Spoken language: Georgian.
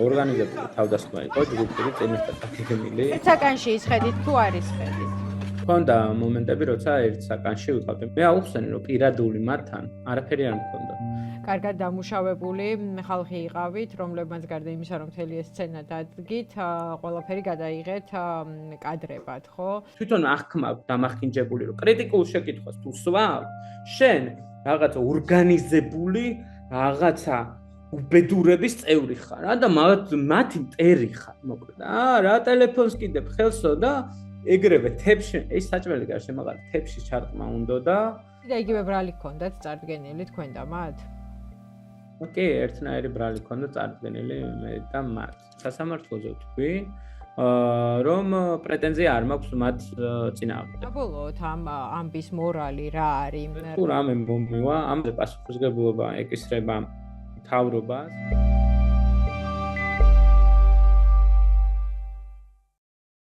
ორგანიზებული თავდასხმა იყო ჯგუფური წინასწარ დაგეგმილი. საკანში ისხედით თუ არ ისხედით? მქონდა მომენტები, როცა ერთ საკანში ვიყავდი. მე აუხსენი, რომ პირადული მათთან არაფერი არ მქონდა. კარგად დამუშავებული ხალხი იყავით, რომლებმაც გარდა იმისა, რომ მთელი ეს სცენა დადგით, ყველაფერი გადაიღეთ კადრებად, ხო? თვითონ აღქმავ დამახინჯებული, რომ კრიტიკულ შეკითხვას თუ სვავ, შენ რაღაცა ორგანიზებული, რაღაცა უბედურების წევრი ხარ და მათი მტერი ხარ, მოკლედ. რა ტელეფონს კიდებ ხელსო და ეგრევე თებში, ეს საჭმელი გარშე მაგარ თებში ჩარტყმა უნდა და იგივე ბრალი გქონდათ წარდგენილი თქვენ და მათ? კი, ერთნაირი ბრალი ქონდა წარდგენილი მე და მათ. სასამართლოზე ვთქვი, რომ პრეტენზია არ მაქვს მათ წინააღმდეგ. საბოლოოდ ამბის მორალი რა არის? თუ რამე მომივა, ამაზე პასუხისმგებლობა ეკისრება მთავრობას.